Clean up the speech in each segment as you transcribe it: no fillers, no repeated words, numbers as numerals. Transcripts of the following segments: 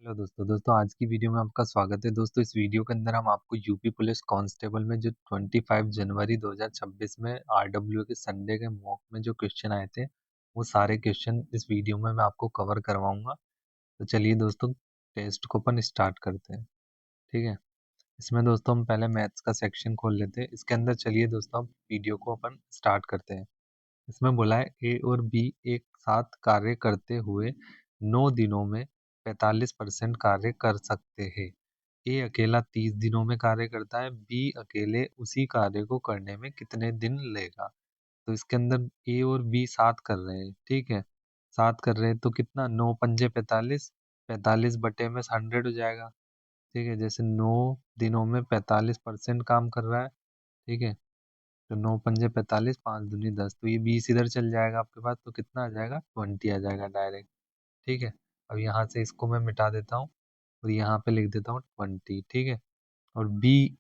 Hello दोस्तों आज की वीडियो में आपका स्वागत है। दोस्तों इस वीडियो के अंदर हम आपको यूपी पुलिस कांस्टेबल में जो 25 जनवरी 2026 में आरडब्ल्यू के संडे के मॉक में जो क्वेश्चन आए थे वो सारे क्वेश्चन इस वीडियो में मैं आपको कवर करवाऊंगा। तो चलिए दोस्तों टेस्ट को अपन स्टार्ट करते हैं। ठीक है, इसमें दोस्तों हम पहले मैथ्स का सेक्शन खोल लेते हैं। इसके अंदर चलिए दोस्तों हम वीडियो को अपन स्टार्ट करते हैं। इसमें बोला है ए और बी एक साथ कार्य करते हुए 9 दिनों में 45% कार्य कर सकते हैं। ए अकेला 30 दिनों में कार्य करता है, बी अकेले उसी कार्य को करने में कितने दिन लेगा। तो इसके अंदर ए और बी साथ कर रहे हैं। ठीक है, साथ कर रहे हैं तो कितना, 9 पंजे 45, 45 बटे में 100 हो जाएगा। ठीक है, जैसे 9 दिनों में 45% काम कर रहा है। ठीक है, तो 9 पंजे 45, 5 दूनी 10, तो ये 20 इधर चल जाएगा आपके पास, तो कितना आ जाएगा, 20 आ जाएगा डायरेक्ट। ठीक है, अब यहाँ से इसको मैं मिटा देता हूँ और यहाँ पे लिख देता हूँ 20। ठीक है, और बी,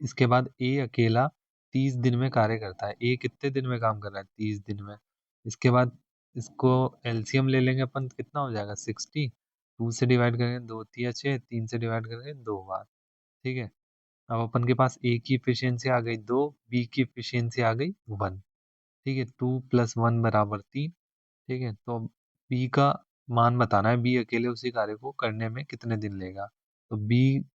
इसके बाद ए अकेला 30 दिन में कार्य करता है। ए कितने दिन में काम कर रहा है, 30 दिन में। इसके बाद इसको एलसीएम ले लेंगे अपन, कितना हो जाएगा 60। 2 से डिवाइड करेंगे 2 तिया 6, 3 से डिवाइड करेंगे 2 बार। ठीक है, अब अपन के पास ए की इफिशियंसी आ गई 2, बी की इफिशियंसी आ गई 1। ठीक है, 2 + 1 = 3। ठीक है, तो बी का मान बताना है, बी अकेले उसी कार्य को करने में कितने दिन लेगा। तो बी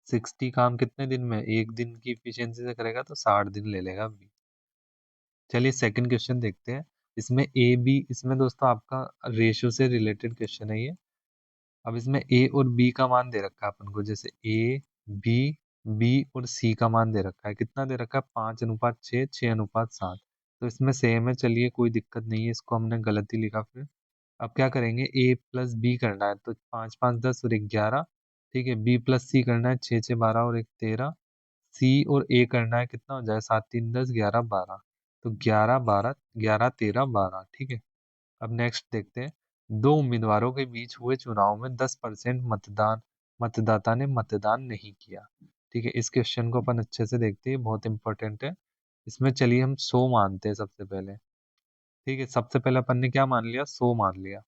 60 काम कितने दिन में, एक दिन की इफिशियंसी से करेगा तो 60 दिन ले लेगा बी। चलिए सेकंड क्वेश्चन देखते हैं। इसमें ए बी, इसमें दोस्तों आपका रेशियो से रिलेटेड क्वेश्चन है ये। अब इसमें ए और बी का मान दे रखा है अपन को, जैसे ए बी, बी और सी का मान दे रखा है। कितना दे रखा है, 5:6, 6:7। तो इसमें सेम है, चलिए कोई दिक्कत नहीं है, इसको हमने गलत ही लिखा फिर। अब क्या करेंगे, ए प्लस बी करना है तो 5 5 10 और 11। ठीक है, बी प्लस सी करना है 6 6 12 और 1 13। सी और ए करना है, कितना हो जाएगा, 7 3 10 11 12। तो 11 12 11 13 12। ठीक है, अब नेक्स्ट देखते हैं। दो उम्मीदवारों के बीच हुए चुनाव में 10% मतदाता ने मतदान नहीं किया। ठीक है, इस क्वेश्चन को अपन अच्छे से देखते हैं, बहुत इंपॉर्टेंट है। इसमें चलिए हम 100 मानते हैं सबसे पहले। ठीक है, सबसे पहले अपन ने क्या मान लिया, 100 मान लिया।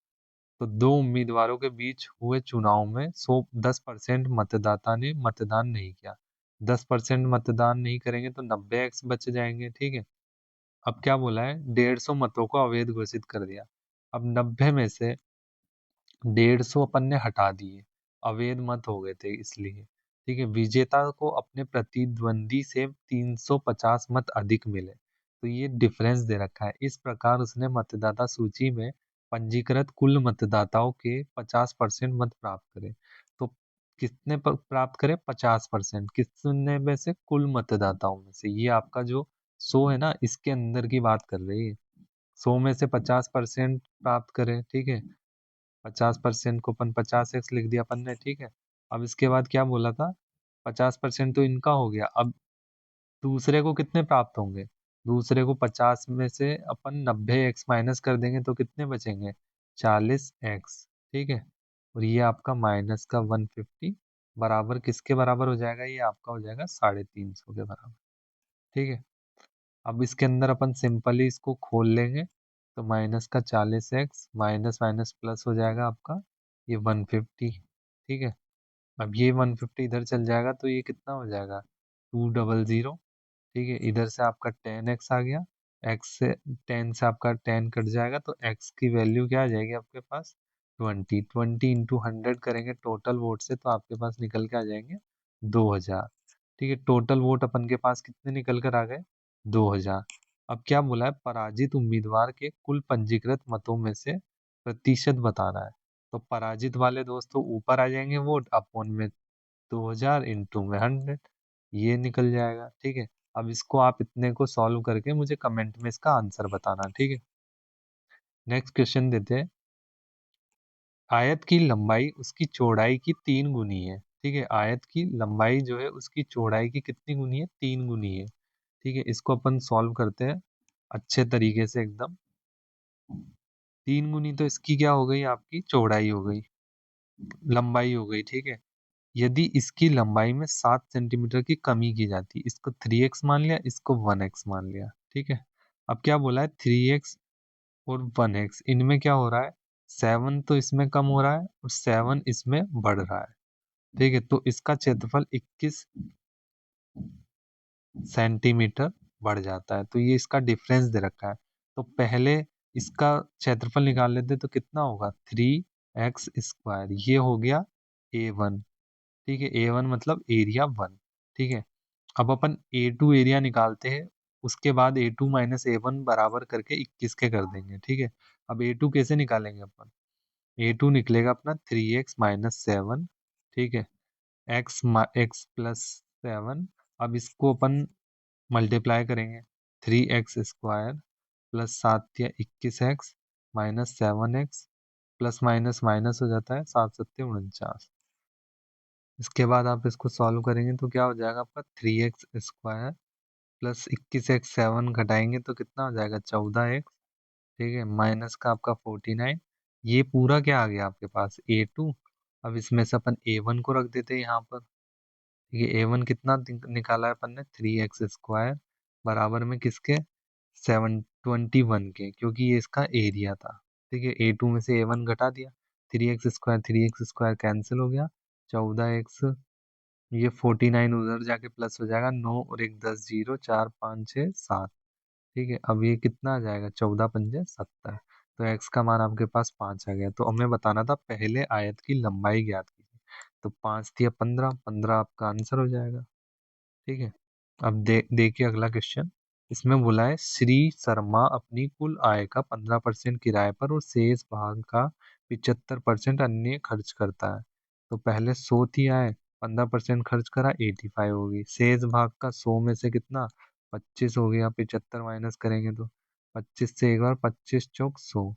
तो दो उम्मीदवारों के बीच हुए चुनाव में 10% मतदाता ने मतदान नहीं किया। 10% मतदान नहीं करेंगे तो 90x बच जाएंगे। ठीक है, अब क्या बोला है, 150 मतों को अवैध घोषित कर दिया। अब 90 में से 150 अपन ने हटा दिए, अवैध मत हो गए थे इसलिए। ठीक है, विजेता को अपने प्रतिद्वंदी से 350 मत अधिक मिले, तो ये डिफरेंस दे रखा है। इस प्रकार उसने मतदाता सूची में पंजीकृत कुल मतदाताओं के 50% मत प्राप्त करे। तो कितने प्राप्त करे, 50%, कितने में से, कुल मतदाताओं में से। ये आपका जो 100 है ना, इसके अंदर की बात कर रही है। 100 में से 50% प्राप्त करें। ठीक है, 50% को अपन 50x लिख दिया अपन ने। ठीक है, अब इसके बाद क्या बोला था, 50% तो इनका हो गया। अब दूसरे को कितने प्राप्त होंगे, दूसरे को 50 में से अपन 90x माइनस कर देंगे तो कितने बचेंगे, 40x। ठीक है, और ये आपका माइनस का 150 बराबर किसके बराबर हो जाएगा, ये आपका हो जाएगा 350 के बराबर। ठीक है, अब इसके अंदर अपन सिंपली इसको खोल लेंगे, तो माइनस का 40x माइनस माइनस प्लस हो जाएगा आपका ये 150। ठीक है, अब ये 150 इधर चल जाएगा तो ये कितना हो जाएगा, 200। ठीक है, इधर से आपका 10x आ गया, x से 10 से आपका 10 कट जाएगा तो x की वैल्यू क्या आ जाएगी आपके पास, 20 करेंगे टोटल वोट से तो आपके पास निकल के आ जाएंगे 2000। ठीक है, टोटल वोट अपन के पास कितने निकल कर आ गए, 2000। अब क्या बोला है, पराजित उम्मीदवार के कुल पंजीकृत मतों में से प्रतिशत बताना है। तो पराजित वाले दोस्तों ऊपर आ जाएंगे वोट, अपॉन में 2000 इंटू में 100, ये निकल जाएगा। ठीक है, अब इसको आप इतने को सॉल्व करके मुझे कमेंट में इसका आंसर बताना। ठीक है, नेक्स्ट क्वेश्चन देते हैं। आयत की लंबाई उसकी चौड़ाई की 3 गुनी है। ठीक है, आयत की लंबाई जो है उसकी चौड़ाई की कितनी गुनी है, 3 गुनी है। ठीक है, इसको अपन सॉल्व करते हैं अच्छे तरीके से एकदम। 3 गुनी तो इसकी क्या हो गई, आपकी चौड़ाई हो गई, लंबाई हो गई। ठीक है, यदि इसकी लंबाई में 7 सेंटीमीटर की कमी की जाती, इसको 3x मान लिया, इसको 1x मान लिया। ठीक है, अब क्या बोला है, 3x और 1x इनमें क्या हो रहा है, 7 तो इसमें कम हो रहा है और 7 इसमें बढ़ रहा है। ठीक है, तो इसका क्षेत्रफल 21 सेंटीमीटर बढ़ जाता है। तो ये इसका डिफरेंस दे रखा है। तो पहले इसका क्षेत्रफल निकाल लेते तो कितना होगा, 3x²। ये हो गया A1। ठीक है, A1 मतलब एरिया 1। ठीक है, अब अपन A2 एरिया निकालते हैं। उसके बाद A2 माइनस A1 बराबर करके 21 के कर देंगे। ठीक है, अब A2 कैसे निकालेंगे अपन। A2 निकलेगा अपना 3x - 7। ठीक है, x+7। अब इसको अपन मल्टीप्लाई करेंगे। 3x² प्लस 7 या 21x -7x plus minus minus हो जाता है, 7 × 7 = 49। इसके बाद आप इसको सॉल्व करेंगे तो क्या हो जाएगा आपका 3x² प्लस 21x 7 घटाएंगे तो कितना हो जाएगा 14x। ठीक है, माइनस का आपका 49। ये पूरा क्या आ गया आपके पास A2। अब इसमें से अपन A1 को रख देते हैं यहाँ पर। ठीक है, A1 कितना निकाला है अपन ने 3x² बराबर में किसके 721 के, क्योंकि ये इसका एरिया था। ठीक है, A2 में से A1 घटा दिया, 3x² कैंसिल हो गया, 14x। ये 49 उधर जाके प्लस हो जाएगा, 9 और 1 10, 0 4 5 6 7। ठीक है, अब ये कितना आ जाएगा 14×5 = 70। तो x का मान आपके पास 5 आ गया। तो हमें बताना था पहले आयत की लंबाई ज्ञात कीजिए। तो 5 दिया 15, 15 आपका आंसर हो जाएगा। ठीक है, अब देखिए अगला क्वेश्चन। इसमें बोला है श्री शर्मा अपनी कुल आय का 15% किराए पर और शेष भाग का 75% अन्य खर्च करता है। तो पहले 100 थी आय, 15% खर्च करा 85 होगी। शेष भाग का 100 में से कितना 25 हो गया, 75 माइनस करेंगे तो 25 से एक बार 25 चौक 100।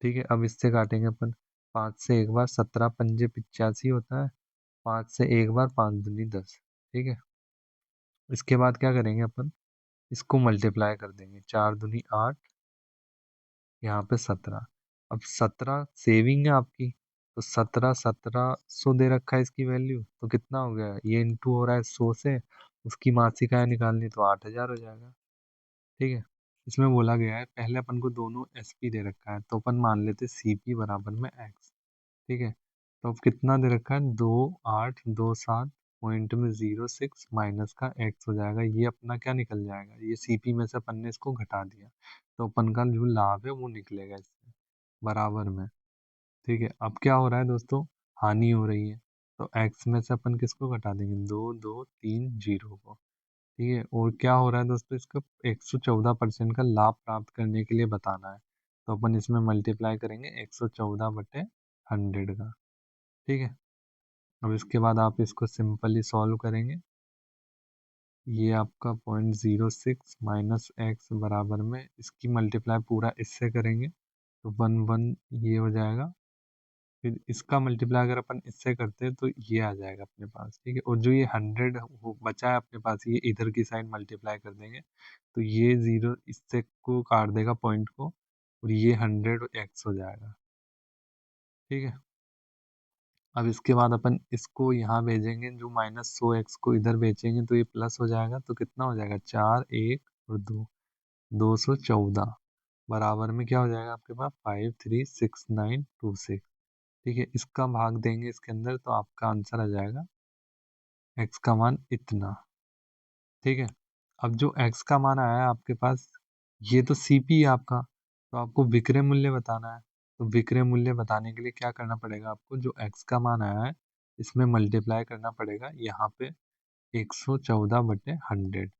ठीक है, अब इससे काटेंगे अपन। 5 से एक बार 17 पंजे 85 होता है। 5 से एक बार 5 दूनी 10। ठीक है, इसके बाद क्या करेंगे अपन, इसको मल्टीप्लाई कर देंगे। 4 दूनी 8, यहाँ पे 17। अब 17 सेविंग है आपकी, तो 17 दे रखा है इसकी वैल्यू, तो कितना हो गया, ये इंटू हो रहा है 100 से। उसकी मासिक आय निकालनी तो 8,000 हो जाएगा। ठीक है, इसमें बोला गया है पहले अपन को दोनों एसपी दे रखा है, तो अपन मान लेते सीपी बराबर में एक्स। ठीक है, तो अब कितना दे रखा है 2 8 2 7 पॉइंट में 0 6 माइनस का एक्स हो जाएगा। ये अपना क्या निकल जाएगा, ये सीपी में से अपन ने इसको घटा दिया, तो अपन का जो लाभ है वो निकलेगा इससे बराबर में। ठीक है, अब क्या हो रहा है दोस्तों, हानि हो रही है। तो एक्स में से अपन किसको घटा देंगे, 2 2 3 0 को। ठीक है, और क्या हो रहा है दोस्तों, इसका 114% का लाभ प्राप्त करने के लिए बताना है। तो अपन इसमें मल्टीप्लाई करेंगे 114/100 का। ठीक है, अब इसके बाद आप इसको सिंपली सॉल्व करेंगे। ये आपका 0.06 माइनस एक्स बराबर में इसकी मल्टीप्लाई पूरा इससे करेंगे तो 1 1 ये हो जाएगा। फिर इसका मल्टीप्लाई अगर अपन इससे करते हैं तो ये आ जाएगा अपने पास। ठीक है, और जो ये 100 बचा है अपने पास, ये इधर की साइड मल्टीप्लाई कर देंगे तो ये 0 इससे को काट देगा पॉइंट को, और ये 100x हो जाएगा। ठीक है, अब इसके बाद अपन इसको यहाँ भेजेंगे, जो -100x को इधर भेजेंगे तो ये प्लस हो जाएगा। तो कितना हो जाएगा 4 1 और 2 214 बराबर में क्या हो जाएगा आपके पास 53692 6। ठीक है, इसका भाग देंगे इसके अंदर तो आपका आंसर आ जाएगा x का मान इतना। ठीक है, अब जो x का मान आया है आपके पास, ये तो सीपी है आपका, तो आपको विक्रय मूल्य बताना है। तो विक्रय मूल्य बताने के लिए क्या करना पड़ेगा आपको, जो x का मान आया है इसमें मल्टीप्लाई करना पड़ेगा यहाँ पे 114/100,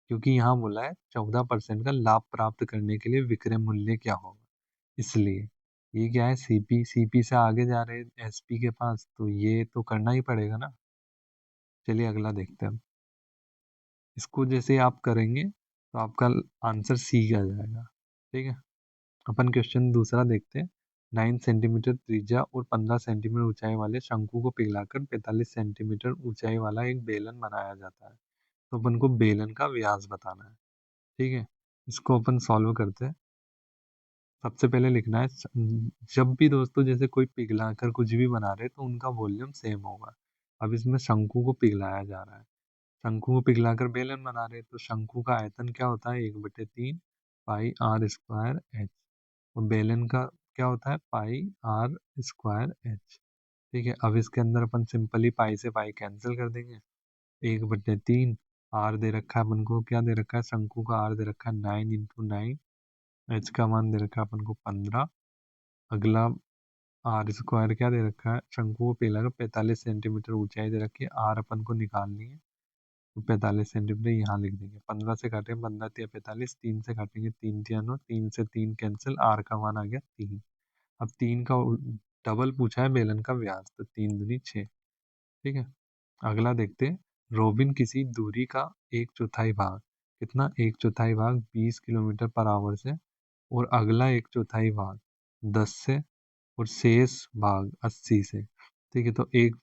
क्योंकि यहाँ बोला है 14% का लाभ प्राप्त करने के लिए विक्रय मूल्य क्या होगा, इसलिए ये क्या है सीपी, सीपी से आगे जा रहे हैं एसपी के पास, तो ये तो करना ही पड़ेगा ना। चलिए अगला देखते हैं। इसको जैसे आप करेंगे तो आपका आंसर सी आ जाएगा। ठीक है, अपन क्वेश्चन दूसरा देखते हैं। 9 सेंटीमीटर त्रिज्या और 15 सेंटीमीटर ऊंचाई वाले शंकु को पिघलाकर 45 सेंटीमीटर ऊंचाई वाला एक बेलन बनाया जाता है। तो अपन को बेलन का व्यास बताना है। ठीक है, इसको अपन सॉल्व करते हैं। सबसे पहले लिखना है जब भी दोस्तों जैसे कोई पिघलाकर कुछ भी बना रहे तो उनका वॉल्यूम सेम होगा। अब इसमें शंकु को पिघलाया जा रहा है, शंकु को पिघलाकर बेलन बना रहे, तो शंकु का आयतन क्या होता है 1/3 पाई r² h। और बेलन का क्या होता है पाई आर स्क्वायर एच। ठीक है, अब इसके अंदर अपन सिंपली पाई से पाई कैंसिल कर देंगे। 1/3 आर दे रखा है अपन को, क्या दे रखा है, शंकु का आर दे रखा है 9 × 9, एच का मान दे रखा है अपन को 15। अगला आर स्क्वायर क्या दे रखा है, शंकु को पेला का 45 सेंटीमीटर ऊंचाई दे रखी है, आर अपन को निकालनी है, तो 45 सेंटीमीटर यहाँ लिख देंगे। 15 से काटेंगे, 15×3 = 45, 3 से काटेंगे 3×3 = 9, 3 से 3 कैंसिल, आर का मान आ गया 3। अब 3 का डबल पूछा है बेलन का व्यास, तो 3×2 = 6। ठीक है, अगला देखते हैं। रोबिन किसी दूरी का एक चौथाई भाग, कितना, एक चौथाई भाग 20 किलोमीटर/आवर से, और अगला एक चौथाई भाग 10 से, और शेष भाग 80 से। ठीक है, तो एक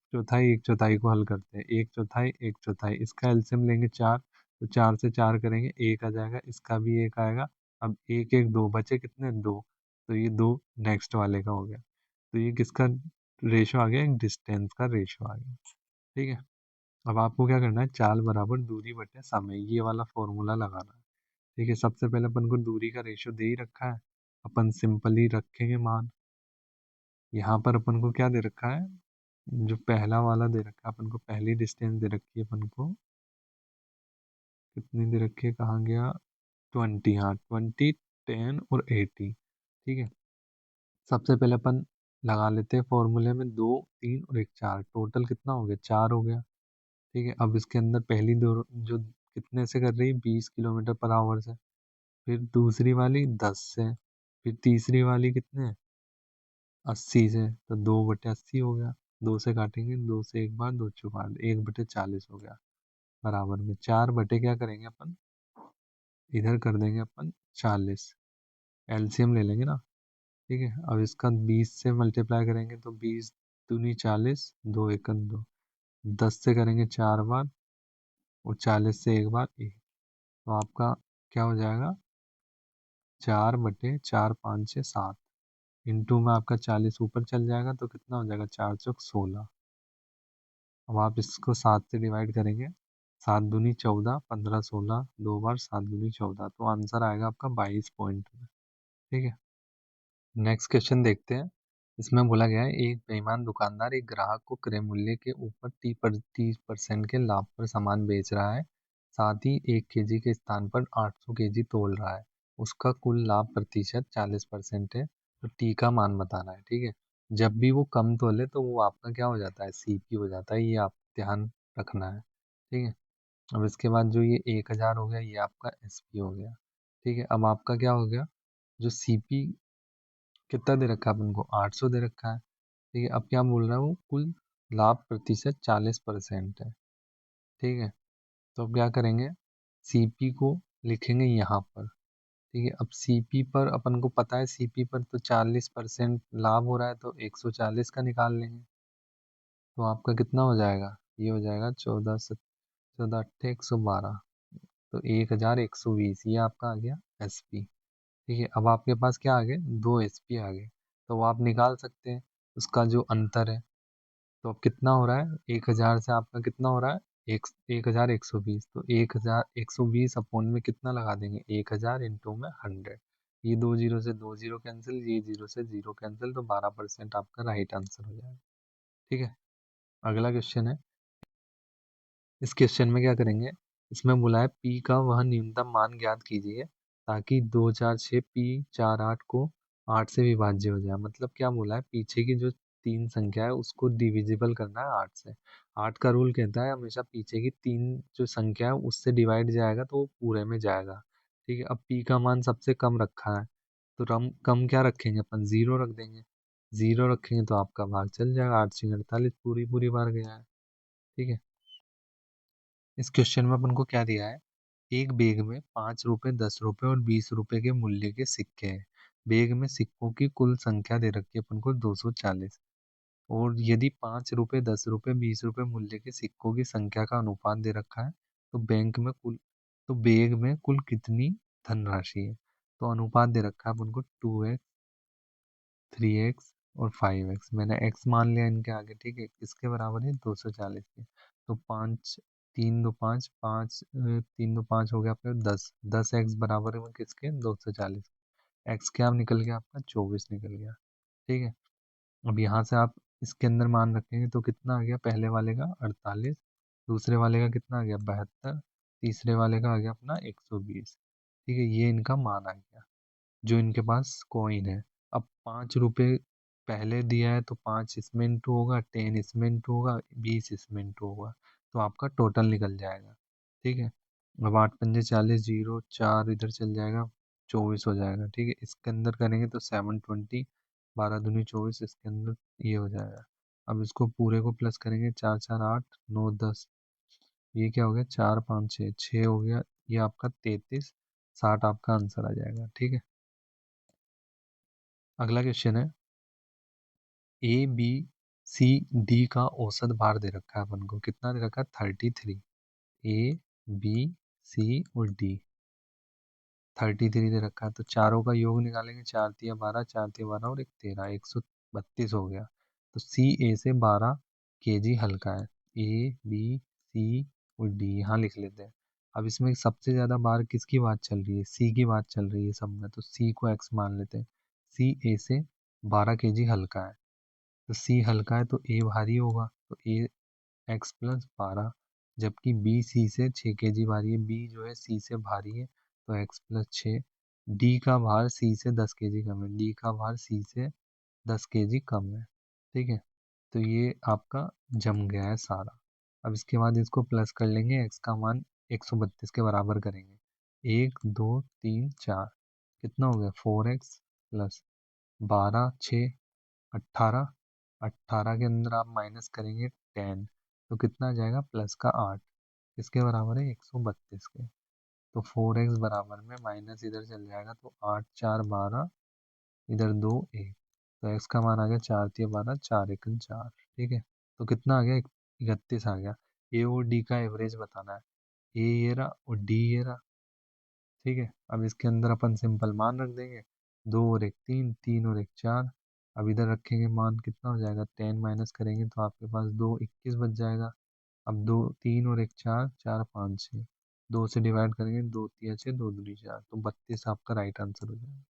चौथाई को हल करते हैं। एक चौथाई, इसका एलसीएम लेंगे 4, तो 4 से 4 करेंगे, 1 आ जाएगा, इसका भी 1 आएगा। अब 1 1 2 बचे कितने, 2, तो ये 2 नेक्स्ट वाले का हो गया। तो ये किसका रेशो आ गया, एक डिस्टेंस का रेशो आ गया। ठीक है, अब आपको क्या करना है, चाल बराबर दूरी बटे समय, ये वाला फॉर्मूला लगाना है। ठीक है, सबसे पहले अपन को दूरी का रेशो दे ही रखा है, अपन सिंपली रखेंगे मान। यहाँ पर अपन को क्या दे रखा है, जो पहला वाला दे रखा है अपन को, पहली डिस्टेंस दे रखी है अपन को, कितनी दे रखी है, कहाँ गया, 20, हाँ 20, 10 और 80। ठीक है, सबसे पहले अपन लगा लेते हैं फॉर्मूले में 2 3 और 1 4, टोटल कितना हो गया, 4 हो गया। ठीक है, अब इसके अंदर पहली दो जो कितने से कर रही है, 20 किलोमीटर/आवर से, फिर दूसरी वाली 10 से, फिर तीसरी वाली कितने, 80 से, तो 2/80 हो गया। 2 से काटेंगे, 2 से एक बार, 2 चौबार, 1/40 हो गया, बराबर में 4 बटे क्या करेंगे अपन, इधर कर देंगे अपन 40, एलसीएम ले लेंगे ना। ठीक है, अब इसका 20 से मल्टीप्लाई करेंगे, तो 20 दूनी 40, 2 एकम 2, 10 से करेंगे 4 बार, और 40 से एक बार 1, तो आपका क्या हो जाएगा, 4/4 5 6 7, इंटू में आपका 40 ऊपर चल जाएगा, तो कितना हो जाएगा, 4 चौक 16। अब आप इसको 7 से डिवाइड करेंगे, 7 दूनी 14, 15 16, 2 बार 7 दूनी 14, तो आंसर आएगा आपका 22 पॉइंट में। ठीक है, नेक्स्ट क्वेश्चन देखते हैं। इसमें बोला गया है, एक बेईमान दुकानदार एक ग्राहक को क्रय मूल्य के ऊपर 30% के लाभ पर सामान बेच रहा है, साथ ही 1 kg के स्थान पर 800 kg तोल रहा है। उसका कुल लाभ प्रतिशत 40% है, तो टी का मान बताना है। ठीक है, जब भी वो कम तोले तो वो आपका क्या हो जाता है, सीपी हो जाता है, ये आप ध्यान रखना है। ठीक है, अब इसके बाद जो ये 1000 हो गया, ये आपका एसपी हो गया। ठीक है, अब आपका क्या हो गया, जो सीपी कितना दे रखा है अपन को, 800 दे रखा है। ठीक है, अब क्या बोल रहा है वो, कुल लाभ प्रतिशत 40% है। ठीक है, तो अब क्या करेंगे, सीपी को लिखेंगे यहाँ पर। ठीक है, अब सीपी पर अपन को पता है, सीपी पर तो 40% लाभ हो रहा है, तो 140 का निकाल लेंगे, तो आपका कितना हो जाएगा, ये हो जाएगा 14 अट्ठे 112, तो 1120, ये आपका आ गया एसपी। ठीक है, अब आपके पास क्या आ गए, 2 एसपी आ गए, तो वो आप निकाल सकते हैं उसका जो अंतर है। तो अब कितना हो रहा है, 1000 से आपका कितना हो रहा है, 1120, तो 1120 अपॉन में कितना लगा देंगे, 1000 इंटू में 100, ये 2 जीरो से 2 जीरो कैंसिल, ये 0 से 0 कैंसिल, तो 12% आपका राइट आंसर हो जाएगा। ठीक है, अगला क्वेश्चन है। इस क्वेश्चन में क्या करेंगे, इसमें बोला है पी का वह न्यूनतम मान ज्ञात कीजिए ताकि 2 4 6 P 4 8 को 8 से विभाज्य हो जाए। मतलब क्या बोला है, पीछे की जो 3 संख्या है उसको डिविजिबल करना है 8 से। 8 का रूल कहता है हमेशा पीछे की 3 जो संख्या है उससे डिवाइड जाएगा तो वो पूरे में जाएगा। ठीक है, अब पी का मान सबसे कम रखा है, तो कम क्या रखेंगे अपन, 0 रख देंगे। 0 रखेंगे तो आपका भाग चल जाएगा, 8 × 48 पूरी पूरी बार गया है। ठीक है, इस क्वेश्चन में अपन को क्या दिया है, एक बैग में 5 रुपए, 10 रुपए और 20 रुपए के मूल्य के सिक्के हैं। बैग में सिक्कों की कुल संख्या दे रखी है अपन को 240, और यदि 5 रुपए, 10 रुपए, 20 रुपए मूल्य के सिक्कों की संख्या का अनुपात दे रखा है, तो बैग में कुल कितनी धनराशि है। तो अनुपात दे रखा है अपन को 2x, 3x और 5x, मैंने x मान लिया इनके आगे। ठीक है, किसके बराबर है, 240 के, तो 5 3 2 5 5 3 2 5 हो गया आपका 10, 10x बराबर है वो किसके, 240। x क्या निकल गया आपका, 24 निकल गया। ठीक है। अब यहाँ से आप इसके अंदर मान रखेंगे तो कितना आ गया, पहले वाले का 48, दूसरे वाले का कितना आ गया 72, तीसरे वाले का आ गया अपना 120। ठीक है, ये इनका मान आ गया जो इनके पास कॉइन है। अब 5 रुपये पहले दिया है तो 5 इसमें इंटू होगा, 10 इसमें इंटू होगा, 20 इसमें इंटू होगा, तो आपका टोटल निकल जाएगा। ठीक है। अब 8 पंजे 40, जीरो 4 इधर चल जाएगा, 24 हो जाएगा। ठीक है, इसके अंदर करेंगे तो 720, 12 दूनी 24, इसके अंदर ये हो जाएगा। अब इसको पूरे को प्लस करेंगे, 4 4 8 9 10, ये क्या हो गया 4 5 6 हो गया, ये आपका 33, 60 आपका आंसर आ जाएगा। ठीक है। अगला क्वेश्चन है, ए बी सी डी का औसत भार दे रखा है अपन को, कितना दे रखा है 33। ए बी सी और डी 33 दे रखा है, तो चारों का योग निकालेंगे, 4 तिया 12, 4 तिया 12 और 1 13, 132 हो गया। तो सी ए से 12 kg हल्का है। ए बी सी और डी यहाँ लिख लेते हैं। अब इसमें सबसे ज्यादा बार किसकी बात चल रही है, सी की बात चल रही है सब में, तो सी को एक्स मान लेते हैं। सी ए से 12 kg हल्का है, तो सी हल्का है तो ए भारी होगा, तो ए x + 12, जबकि बी सी से 6 kg भारी है, बी जो है सी से भारी है, तो x + 6। डी का भार सी से 10 kg कम है, डी का भार सी से 10 kg कम है। ठीक है, तो ये आपका जम गया है सारा। अब इसके बाद इसको प्लस कर लेंगे, x का मान 132 के बराबर करेंगे, 1 2 3 4, कितना हो गया 4x + 12 6 18, 18 के अंदर आप माइनस करेंगे 10, तो कितना आ जाएगा +8, इसके बराबर है 132 के। तो 4x बराबर में माइनस इधर चल जाएगा, तो 8 4 12, इधर 2 1, तो x का मान आ गया 4 तिया 12, 4 1 4। ठीक है, तो कितना आ गया 31 आ गया। ए और डी का एवरेज बताना है, ए ये रहा और डी ये रहा। ठीक है, अब इसके अंदर अपन सिंपल मान रख देंगे, 2 और 1 3, 3 और 1 4। अब इधर रखेंगे मान, कितना हो जाएगा 10 माइनस करेंगे तो आपके पास 2 21 बच जाएगा। अब 2 3 और 1 4, 4 5 6, 2 से डिवाइड करेंगे, 2 तिया 6, 2 दूनी 4, तो 32 आपका राइट आंसर हो जाएगा।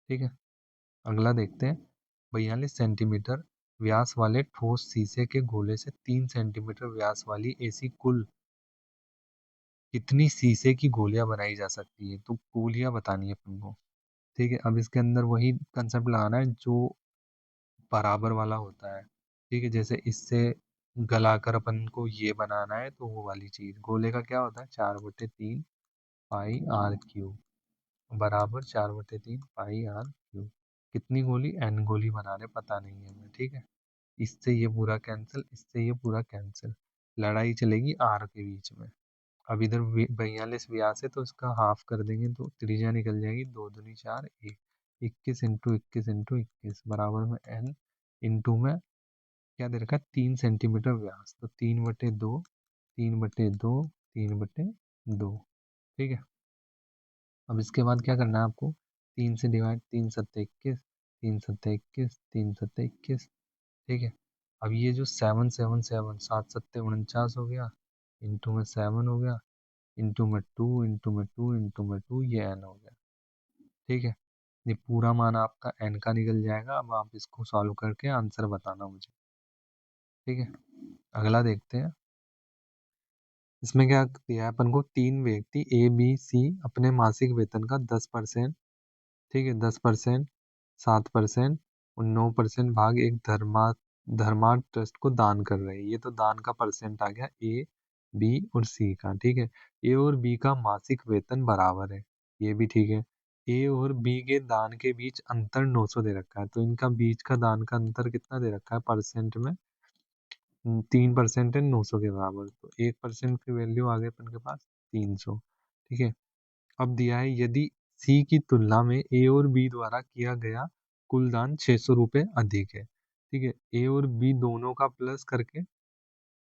ठीक है, अगला देखते हैं। 42 सेंटीमीटर व्यास वाले ठोस शीशे के गोले से 3 सेंटीमीटर व्यास वाली ऐसी कुल कितनी शीशे की गोलियां बनाई जा सकती है, तो गोलियां बतानी है अपन को। ठीक है, अब इसके अंदर वही कंसेप्ट लगाना है जो बराबर वाला होता है। ठीक है, जैसे इससे गलाकर अपन को ये बनाना है, तो वो वाली चीज गोले का क्या होता है, 4/3 पाई r³ बराबर 4/3 पाई r³। कितनी गोली, n गोली बना रहे, पता नहीं है हमें। ठीक है, इससे ये पूरा कैंसिल, इससे ये पूरा कैंसिल, लड़ाई चलेगी r के बीच में। अब इधर 42 व्यास है तो इसका हाफ कर देंगे, तो त्रिज्या निकल जाएगी, 2 दूनी 4 1, 21 × 21 × 21 बराबर में n इंटू में क्या दे रखा है 3 सेंटीमीटर व्यास, तो 3/2, 3/2, 3/2। ठीक है, अब इसके बाद क्या करना है आपको, 3 से डिवाइड, 3 × 7 = 21, 3 × 7 = 21, 3 × 7 = 21। ठीक है, अब ये जो 7 7 7, 7 7 49 हो गया, इंटू में 7 हो गया, इंटू में 2, इंटू में 2, इंटू में 2, ये n हो गया। ठीक है, ये पूरा मान आपका n का निकल जाएगा। अब आप इसको सॉल्व करके आंसर बताना मुझे। ठीक है, अगला देखते हैं। इसमें क्या दिया है अपन को, 3 व्यक्ति ए बी सी अपने मासिक वेतन का 10%, ठीक है 10%, 7% और 9% भाग एक धर्मार्थ ट्रस्ट को दान कर रहे हैं। ये तो दान का परसेंट आ गया ए बी और सी का। ठीक है, ए और बी का मासिक वेतन बराबर है, ये भी ठीक है। ए और बी के दान के बीच अंतर 900 दे रखा है, तो इनका बीच का दान का अंतर कितना दे रखा है परसेंट में, 3% है 900 के बराबर, तो 1% की वैल्यू आ गई अपन के पास 300। ठीक है, अब दिया है यदि सी की तुलना में ए और बी द्वारा किया गया कुल दान 600 रुपये अधिक है। ठीक है, ए और बी दोनों का प्लस करके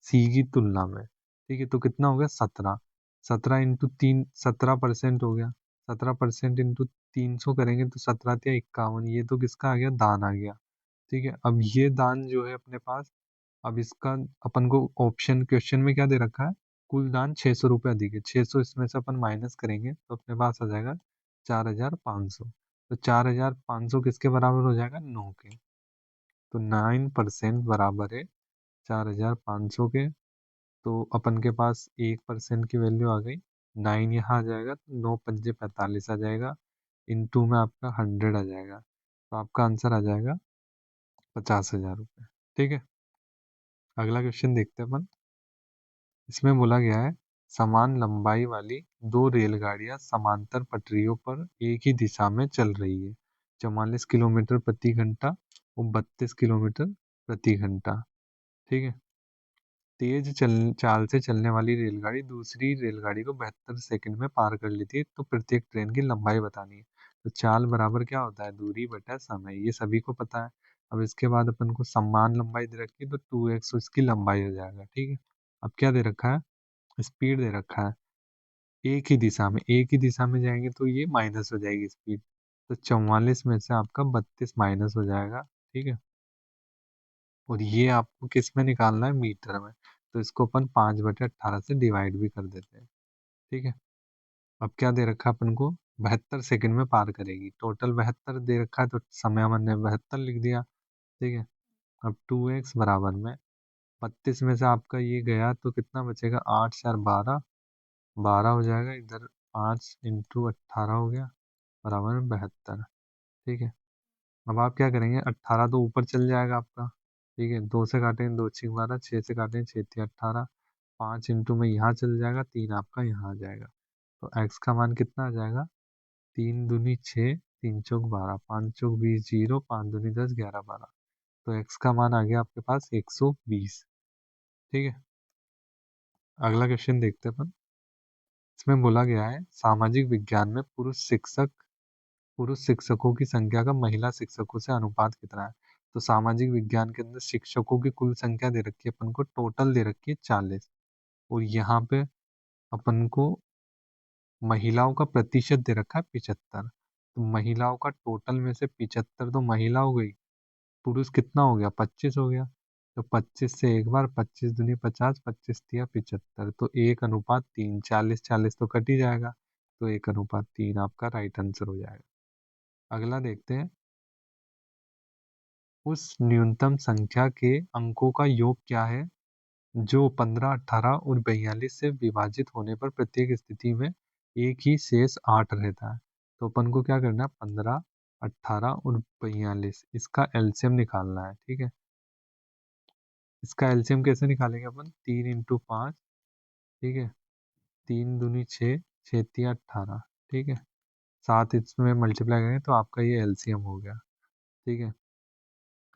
सी की तुलना में। ठीक है, तो कितना हो गया 17, 17 × 3, 17% हो गया, 17% इंटू 300 करेंगे तो 17 तिया 51, ये तो किसका आ गया दान आ गया। ठीक है, अब ये दान जो है अपने पास, अब इसका अपन को ऑप्शन क्वेश्चन में क्या दे रखा है, कुल दान 600 रुपये अधिक है, 600 इसमें से अपन माइनस करेंगे तो अपने पास आ जाएगा 4500, तो 4500 किसके बराबर हो जाएगा 9 के। तो 9% बराबर है 4500 के। तो अपन के पास 1% की वैल्यू आ गई। 9 यहाँ आ जाएगा तो 9 पंजे 45 आ जाएगा। इनटू में आपका 100 आ जाएगा, तो आपका आंसर आ जाएगा 50,000 रुपये। ठीक है, अगला क्वेश्चन देखते हैं अपन। इसमें बोला गया है समान लंबाई वाली दो रेलगाड़ियां समांतर पटरियों पर एक ही दिशा में चल रही है। 44 किलोमीटर प्रति घंटा और 32 किलोमीटर प्रति घंटा। ठीक है, तेज चाल से चलने वाली रेलगाड़ी दूसरी रेलगाड़ी को 72 सेकंड में पार कर लेती है, तो प्रत्येक ट्रेन की लंबाई बतानी है। तो चाल बराबर क्या होता है, दूरी बटा समय, ये सभी को पता है। अब इसके बाद अपन को समान लंबाई दे रखी है, तो 2x उसकी लंबाई हो जाएगा। ठीक है, अब क्या दे रखा है, स्पीड दे रखा है। एक ही दिशा में जाएंगे तो ये माइनस हो जाएगी स्पीड। तो 44 में से आपका 32 माइनस हो जाएगा। ठीक है, और ये आपको किस में निकालना है, मीटर में। तो इसको अपन 5/18 से डिवाइड भी कर देते हैं। ठीक है, अब क्या दे रखा है अपन को, 72 सेकंड में पार करेगी। टोटल 72 दे रखा है, तो समय अपन ने 72 लिख दिया। ठीक है, अब 2x बराबर में 32 में से आपका ये गया तो कितना बचेगा, 8 4 12, 12 हो जाएगा इधर। 5 × 18 हो गया, बराबर में 72। ठीक है, अब आप क्या करेंगे, 18 तो ऊपर चल जाएगा आपका। ठीक है, 2 से काटेंगे, 2 × 6 = 12, 6 से काटेंगे, 6 × 3 = 18। 5 इंटू में यहाँ चल जाएगा, 3 आपका यहाँ आ जाएगा। तो x का मान कितना आ जाएगा, 3 दूनी 6, 3 चौक 12, 5 चौक 20, 0, 5 दूनी 10, 11 12। तो x का मान आ गया आपके पास 120। ठीक है, अगला क्वेश्चन देखते हैं अपन। इसमें बोला गया है सामाजिक विज्ञान में पुरुष शिक्षकों की संख्या का महिला शिक्षकों से अनुपात कितना है। तो सामाजिक विज्ञान के अंदर शिक्षकों की कुल संख्या दे रखी है अपन को, टोटल दे रखी है 40। और यहाँ पे अपन को महिलाओं का प्रतिशत दे रखा है 75। तो महिलाओं का टोटल में से 75 तो महिला हो गई, पुरुष कितना हो गया, 25 हो गया। तो 25 से एक बार, 25 दूनी 50, 25 × 3 = 75। तो 1:3, 40 तो कट ही जाएगा। तो 1:3 आपका राइट आंसर हो जाएगा। अगला देखते हैं, उस न्यूनतम संख्या के अंकों का योग क्या है जो 15, 18 और 42 से विभाजित होने पर प्रत्येक स्थिति में एक ही शेष 8 रहता है। तो अपन को क्या करना है, 15, 18 और 42 इसका एलसीएम निकालना है। ठीक है, इसका एलसीएम कैसे निकालेंगे अपन, 3 × 5। ठीक है, 3 दूनी 6, 6 × 3 = 18। ठीक है, 7 इसमें मल्टीप्लाई करेंगे तो आपका ये एलसीएम हो गया। ठीक है,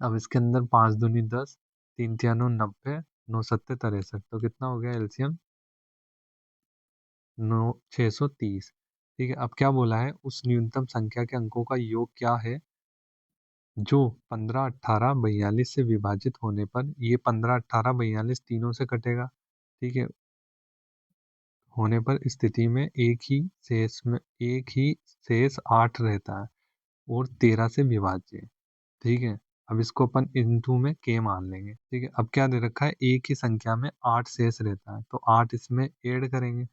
अब इसके अंदर 5 दूनी 10, 3 × 3 = 90, 9 × 7 = 63। तो कितना हो गया एलसीएम, 630। ठीक है, अब क्या बोला है, उस न्यूनतम संख्या के अंकों का योग क्या है जो 15, 18, 42 से विभाजित होने पर, ये 15, 18, 42 तीनों से कटेगा। ठीक है, होने पर स्थिति में एक ही शेष 8 रहता है और 13 से विभाज्य। ठीक है, अब इसको अपन इनटू में के मान लेंगे। ठीक है, अब क्या दे रखा है, एक ही संख्या में 8 शेष रहता है, तो 8 इसमें ऐड करेंगे।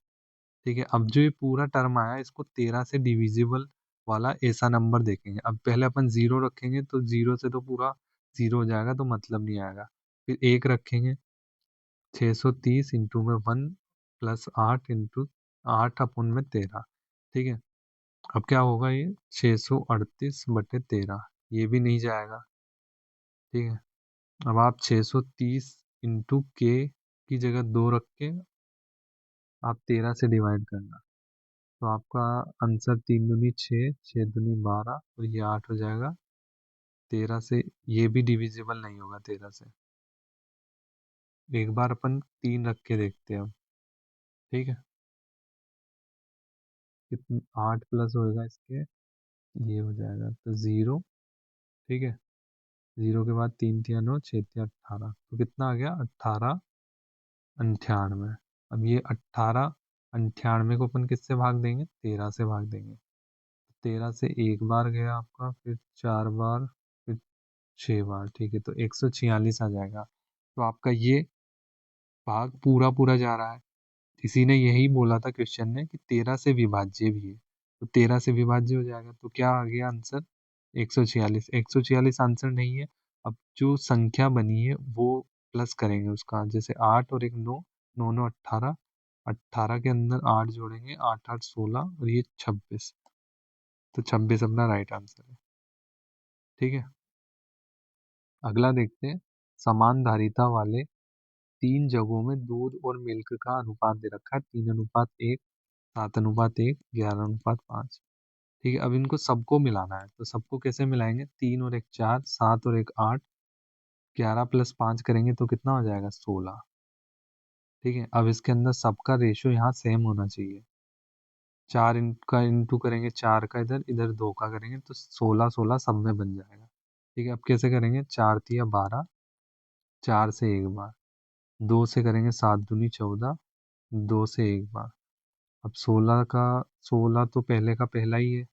ठीक है, अब जो ये पूरा टर्म आया इसको 13 से डिविजिबल वाला ऐसा नंबर देखेंगे। अब पहले अपन 0 रखेंगे, तो 0 से तो पूरा 0 हो जाएगा, तो मतलब नहीं आएगा। फिर 1 रखेंगे, 630 इंटू में 1 प्लस 8 इंटू 8/13। ठीक है, अब क्या होगा, ये 638/13, ये भी नहीं जाएगा। ठीक है, अब आप 630 इंटू के की जगह 2 रख के आप 13 से डिवाइड करना। तो आपका आंसर 3 दूनी 6, 6 दूनी 12 और ये 8 हो जाएगा। 13 से ये भी डिविजिबल नहीं होगा 13 से। एक बार अपन 3 रख के देखते हैं अब। ठीक है, कितनी 8 प्लस होएगा इसके, ये हो जाएगा तो 0। ठीक है, 0 के बाद 3 × 3 = 9, 6 × 3 = 18। तो कितना आ गया, 1898। अब ये 1898 को अपन किससे भाग देंगे, 13 से भाग देंगे। 13 से एक बार गया आपका, फिर 4 बार, फिर 6 बार। ठीक है, तो 146 आ जाएगा। तो आपका ये भाग पूरा पूरा जा रहा है। किसी ने यही बोला था क्वेश्चन में कि 13 से विभाज्य भी है, तो 13 से विभाज्य हो जाएगा। तो क्या आ गया आंसर, 146। 146 आंसर नहीं है। अब जो संख्या बनी है वो प्लस करेंगे उसका, जैसे 8 और एक 9, 9 9 18, 18 के अंदर 8 जोड़ेंगे, 8 8 16 और ये 26, तो 26 अपना राइट आंसर है। ठीक है, अगला देखते हैं। समान धारिता वाले तीन जगहों में दूध और मिल्क का अनुपात दे रखा है, 3:1, 7:1, 11:5। ठीक है, अब इनको सबको मिलाना है, तो सबको कैसे मिलाएंगे? 3 और एक 4, 7 और एक 8, 11 + 5 करेंगे तो कितना हो जाएगा? 16। ठीक है, अब इसके अंदर सबका रेशियो यहाँ सेम होना चाहिए। 4 का इंटू करेंगे, 4 का इधर, इधर 2 का करेंगे तो 16 16 सब में बन जाएगा। ठीक है, अब कैसे करेंगे? 4 तिया 12, 4 से एक बार, 2 से करेंगे 7 दूनी 14, 2 से एक बार। अब 16 का, 16 तो पहले का पहला ही है,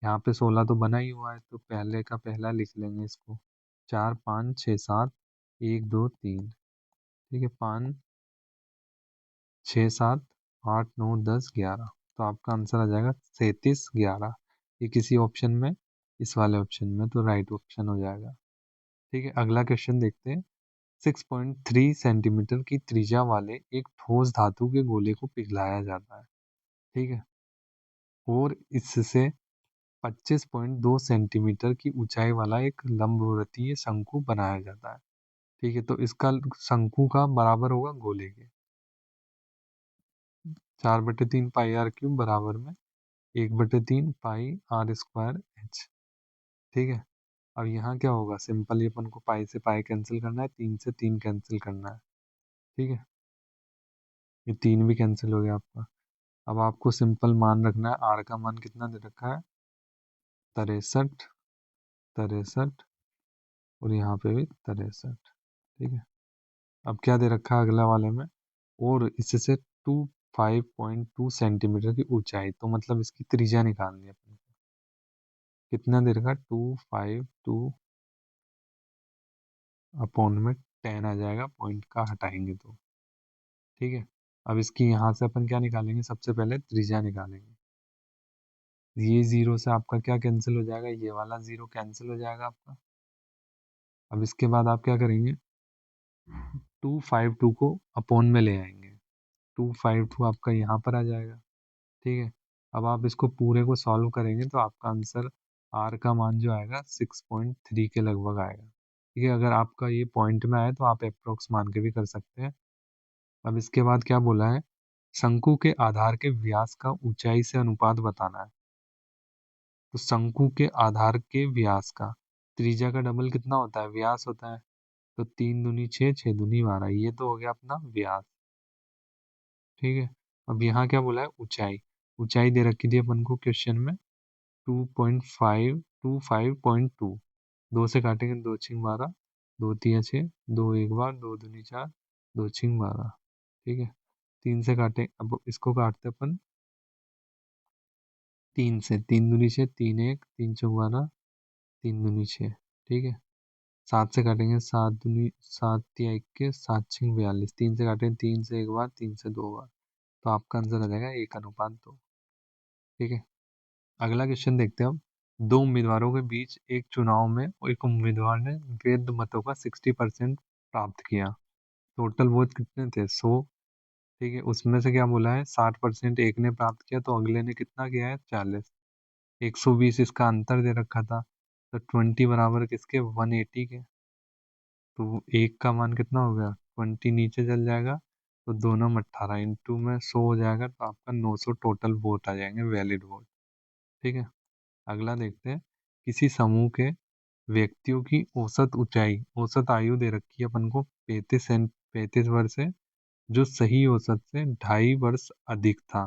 यहाँ पे 16 तो बना ही हुआ है, तो पहले का पहला लिख लेंगे इसको। 4 5 6 7, 1 2 3। ठीक है, 5 6 7 8 9 10 11, तो आपका आंसर आ जाएगा 37 11। ये किसी ऑप्शन में, इस वाले ऑप्शन में, तो राइट ऑप्शन हो जाएगा। ठीक है, अगला क्वेश्चन देखते हैं। 6.3 सेंटीमीटर की त्रिज्या वाले एक ठोस धातु के गोले को पिघलाया जाता है। ठीक है, और इससे 25.2 सेंटीमीटर की ऊंचाई वाला एक लंबवर्तीय शंकु बनाया जाता है। ठीक है, तो इसका शंकु का बराबर होगा गोले के। 4/3 पाई आर क्यूब बराबर में 1/3 पाई आर स्क्वायर एच। ठीक है, अब यहाँ क्या होगा? सिंपल ही अपन को पाई से पाई कैंसिल करना है, 3 से 3 कैंसिल करना है। ठीक है, ये 3 भी कैंसिल हो गया आपका। अब आपको सिंपल मान रखना है, आर का मान कितना दे रखा है? 63, 63, और यहाँ पे भी 63। ठीक है, अब क्या दे रखा है अगला वाले में? और इससे 25.2 सेंटीमीटर की ऊंचाई, तो मतलब इसकी त्रिज्या निकालनी है अपन को। कितना दे रखा? 252 अपॉन में 10 आ जाएगा, पॉइंट का हटाएंगे तो। ठीक है, अब इसकी यहाँ से अपन क्या निकालेंगे? सबसे पहले त्रिज्या निकालेंगे। ये जीरो से आपका क्या कैंसिल हो जाएगा? ये वाला जीरो कैंसिल हो जाएगा आपका। अब इसके बाद आप क्या करेंगे? 252 को अपॉन में ले आएंगे, 252 आपका यहाँ पर आ जाएगा। ठीक है, अब आप इसको पूरे को सॉल्व करेंगे तो आपका आंसर आर का मान जो आएगा 6.3 के लगभग आएगा। ठीक है, अगर आपका ये पॉइंट में आए तो आप अप्रोक्स मान के भी कर सकते हैं। अब इसके बाद क्या बोला है? शंकु के आधार के व्यास का ऊंचाई से अनुपात बताना है। तो शंकु के आधार के व्यास का, त्रिज्या का डबल कितना होता है? व्यास होता है। तो 3 दूनी 6, 6 दूनी 12, ये तो हो गया अपना व्यास। ठीक है, अब यहाँ क्या बोला है? ऊंचाई। ऊंचाई दे रखी थी अपन को क्वेश्चन में 2.5, 25.2। 2 से काटेंगे, 2 छिंग 12, 2 तिया 6, 2 एक बार, 2 दूनी 4, 2 छिंग 12। ठीक है, 3 से काटे, अब इसको काटते अपन 3 से, 3 दूनी 6, 3 1, 3 चौक 12, 3 दूनी 6। ठीक है, 7 से काटेंगे, 7 दूनी 7 तिया 21, 7 छिंग 42। 3 से काटेंगे, 3 से एक बार, 3 से दो बार, तो आपका आंसर आ जाएगा 1:2। ठीक है, अगला क्वेश्चन देखते हैं हम। दो उम्मीदवारों के बीच एक चुनाव में एक उम्मीदवार ने वैध मतों का 60% प्राप्त किया। टोटल वोट कितने थे? 100। ठीक है, उसमें से क्या बोला है? 60% एक ने प्राप्त किया, तो अगले ने कितना किया है? 40। 120 इसका अंतर दे रखा था, तो 20 बराबर किसके? 180 के। तो एक का मान कितना हो गया? 20 नीचे चल जाएगा, तो 2×18 इंटू में 100 हो जाएगा, तो आपका 900 टोटल वोट आ जाएंगे, वैलिड वोट। ठीक है, अगला देखते हैं। किसी समूह के व्यक्तियों की औसत ऊंचाई, औसत आयु दे रखी है अपन को 35 वर्ष है, जो सही औसत से 2.5 वर्ष अधिक था,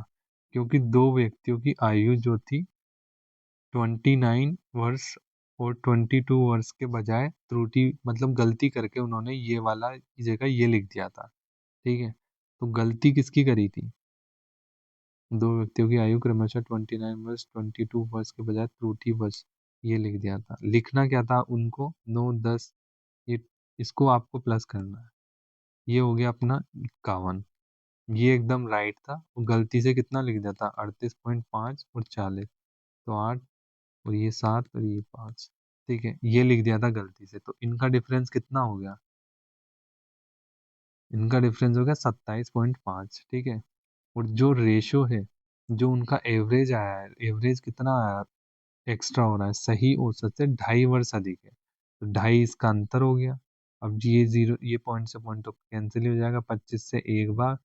क्योंकि दो व्यक्तियों की आयु जो थी 29 वर्ष और 22 वर्ष के बजाय त्रुटि, मतलब गलती करके उन्होंने ये वाला की जगह ये लिख दिया था। ठीक है, तो गलती किसकी करी थी? दो व्यक्तियों की आयु क्रमशः 29 वर्ष, 22 वर्ष के बजाय त्रुटि वर्ष ये लिख दिया था। लिखना क्या था उनको? 9 10, ये इसको आपको प्लस करना है। ये हो गया अपना 51। ये एकदम राइट था, वो गलती से कितना लिख दिया था? 38.5 और 40, तो 8, और ये 7 और ये 5। ठीक है, ये लिख दिया था गलती से, तो इनका डिफरेंस कितना हो गया? इनका डिफरेंस हो गया 27.5। ठीक है, और जो रेशो है, जो उनका एवरेज आया है, एवरेज कितना आया, एक्स्ट्रा हो रहा है, सही औसत से 2.5 वर्ष अधिक है, तो 2.5 इसका अंतर हो गया। अब ये जीरो, ये पॉइंट से पॉइंट तो कैंसिल ही हो जाएगा, 25 से एक बार,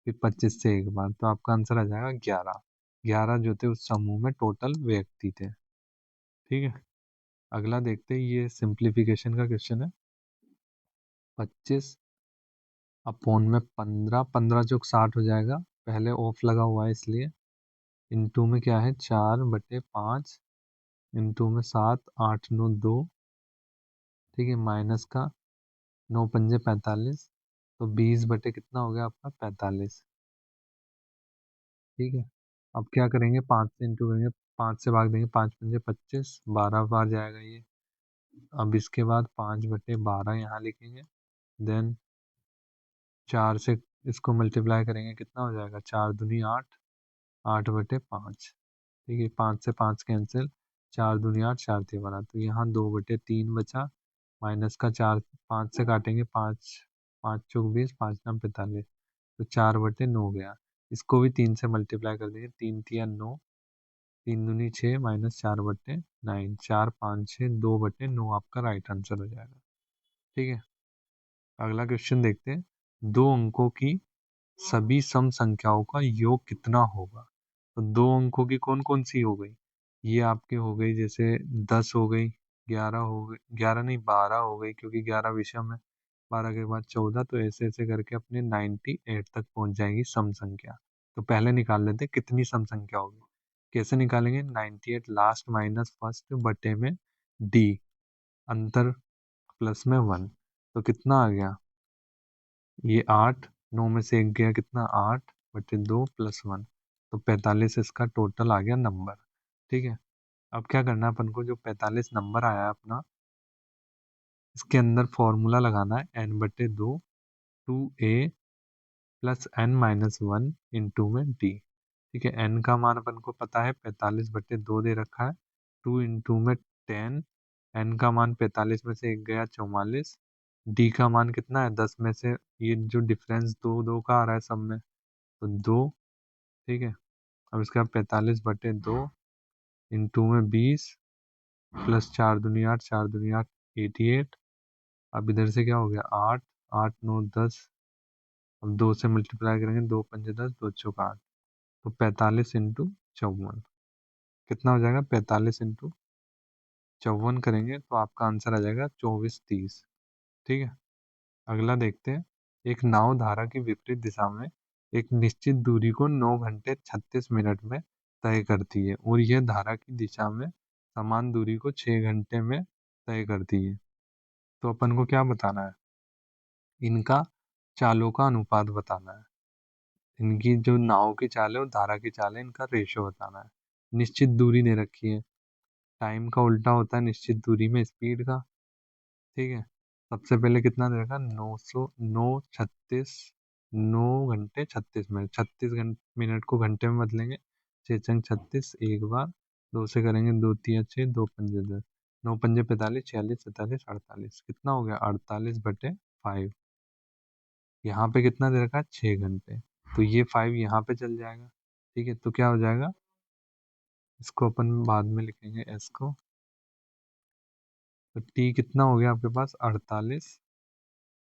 फिर 25 से एक बार, तो आपका आंसर आ जाएगा 11। 11 जो थे उस समूह में टोटल व्यक्ति थे। ठीक है, अगला देखते हैं, ये सिंप्लीफिकेशन का क्वेश्चन है। 25 अपॉन में 15, 15 चौक 60 हो जाएगा, पहले ऑफ लगा हुआ है इसलिए। इनटू में क्या है, 4/5, इनटू में 7, 8 9 2। ठीक है, माइनस का 9 पंजे 45, तो 20 बटे कितना हो गया आपका, 45। ठीक है, अब क्या करेंगे, 5 से इंटू करेंगे, 5 से भाग देंगे, 5 पंजे 25, 12 बार जाएगा ये। अब इसके बाद 5/12 यहाँ लिखेंगे, देन 4 से इसको मल्टीप्लाई करेंगे, कितना हो जाएगा, 4 दूनी 8, 8/5। ठीक है, 5 से 5 कैंसिल, 4 दूनी 8, 4 तिय 12, तो यहाँ 2/3 बचा, माइनस का 4, 5 से काटेंगे, 5 5 चौक 20, 5 9 45, तो 4/9 गया। इसको भी 3 से मल्टीप्लाई कर देंगे, 3 तिया 9, 3 दूनी 6, -4/9, 4 5 6 2/9 आपका राइट आंसर हो जाएगा। ठीक है, अगला क्वेश्चन देखते हैं, दो अंकों की सभी सम संख्याओं का योग कितना होगा? तो दो अंकों की कौन कौन सी हो गई, ये आपके हो गई, जैसे 10 हो गई, 11 हो गई, 11 नहीं 12 हो गई, क्योंकि 11 विषम है, 12 के बाद 14, तो ऐसे ऐसे करके अपने 98 तक पहुंच जाएगी सम संख्या। तो पहले निकाल लेते हैं कितनी सम संख्या होगी। कैसे निकालेंगे, 98 लास्ट माइनस फर्स्ट बटे में डी, अंतर प्लस में 1, तो कितना आ गया, ये 8, 9 में से एक गया, कितना 8/2 प्लस 1, तो 45 इसका टोटल आ गया नंबर। ठीक है, अब क्या करना है अपन को, जो 45 नंबर आया है अपना, इसके अंदर फॉर्मूला लगाना है, n/2 2a plus n-1 into में d। ठीक है, n का मान अपन को पता है 45/2 दे रखा है, 2 इंटू में 10, n का मान 45 में से एक गया 44, डी का मान कितना है 10 में से, ये जो डिफरेंस दो दो का आ रहा है सब में, तो 2। ठीक है, अब इसका 45/2 इंटू में 20, प्लस 4 दूनी 8, 4 दूनी 8 88। अब इधर से क्या हो गया, 8, 8 9 10, अब 2 से मल्टीप्लाई करेंगे, 2 पंजे 10, 2 चौक 8, तो 45 × 54 कितना हो जाएगा, 45 × 54 करेंगे तो आपका आंसर आ जाएगा 2430। ठीक है, अगला देखते हैं, एक नाव धारा की विपरीत दिशा में एक निश्चित दूरी को 9 घंटे 36 मिनट में तय करती है, और यह धारा की दिशा में समान दूरी को 6 घंटे में तय करती है। तो अपन को क्या बताना है, इनका चालों का अनुपात बताना है। इनकी जो नाव की चाल है और धारा की चाल है, इनका रेशो बताना है। निश्चित दूरी दे रखी है, टाइम का उल्टा होता है निश्चित दूरी में स्पीड का। ठीक है, सबसे पहले कितना दे रखा, 9 घंटे 36 मिनट, 36 मिनट को घंटे में बदलेंगे, 6 × 36 एक बार, 2 से करेंगे, 2 तिया 6, 2 पंजे 10, 9 पंजे 45, 46 47 48, कितना हो गया, 48/5। यहाँ पे कितना दे रखा है, 6 घंटे, तो ये 5 यहाँ पे चल जाएगा। ठीक है, तो क्या हो जाएगा, इसको अपन बाद में लिखेंगे एस को, तो टी कितना हो गया आपके पास, 48,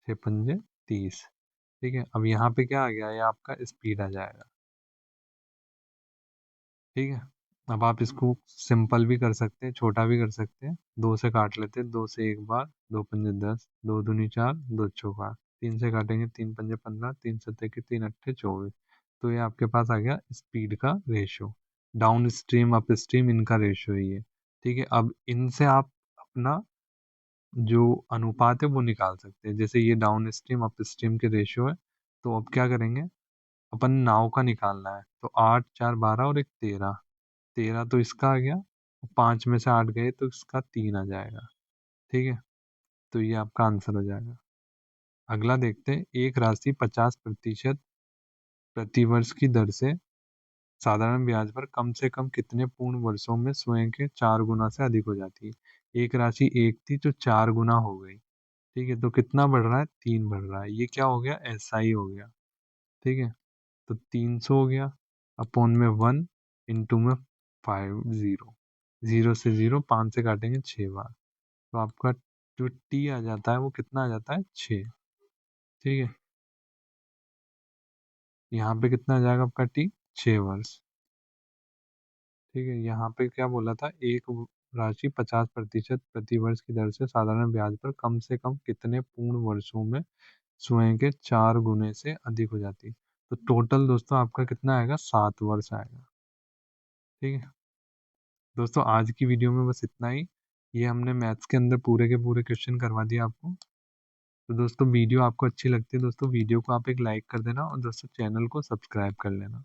6 पंजे 30। ठीक है, अब यहाँ पे क्या आ गया, ये आपका स्पीड आ जाएगा। ठीक है, अब आप इसको सिंपल भी कर सकते हैं, छोटा भी कर सकते हैं, 2 से काट लेते हैं, 2 से एक बार, 2 पंजे 10, 2 दूनी 4, 2 चौका 8, 3 से काटेंगे, 3 पंजे 15, 3 सत्ते 24, तो ये आपके पास आ गया स्पीड का ratio. Down stream up stream इनका रेशो है ये। ठीक है, अब इनसे आप अपना जो अनुपात है वो निकाल सकते हैं, जैसे ये डाउन स्ट्रीम अप स्ट्रीम के रेशियो है, तो अब क्या करेंगे, अपन नाव का निकालना है, तो 8 4 12 और एक 13, 13 तो इसका आ गया, 5 में से 8 गए तो इसका 3 आ जाएगा। ठीक है, तो ये आपका आंसर हो जाएगा। अगला देखते हैं, एक राशि 50% प्रतिवर्ष की दर से साधारण ब्याज पर कम से कम कितने पूर्ण वर्षों में स्वयं के 4 गुना से अधिक हो जाती है। एक राशि एक थी जो 4 गुना हो गई। ठीक है, तो कितना बढ़ रहा है? 3 बढ़ रहा है। ये क्या हो गया? एसआई हो गया। ठीक है, तो 300 हो गया अपॉन में 1 इंटू में 5 0। 0 से 0, 5 से काटेंगे 6 बार, तो आपका जो टी आ जाता है वो कितना आ जाता है? 6। ठीक है, यहाँ पे कितना आ जाएगा आपका टी? 6 वर्ष। ठीक है, यहाँ पे क्या बोला था? एक राशि 50% प्रति वर्ष की दर से साधारण ब्याज पर कम से कम कितने पूर्ण वर्षों में स्वयं के 4 गुने से अधिक हो जाती है। तो टोटल दोस्तों आपका कितना आएगा? 7 वर्ष आएगा। ठीक है दोस्तों, आज की वीडियो में बस इतना ही। ये हमने मैथ्स के अंदर पूरे के पूरे क्वेश्चन करवा दिए आपको। तो दोस्तों वीडियो आपको अच्छी लगती है दोस्तों, वीडियो को आप एक लाइक कर देना और दोस्तों चैनल को सब्सक्राइब कर लेना।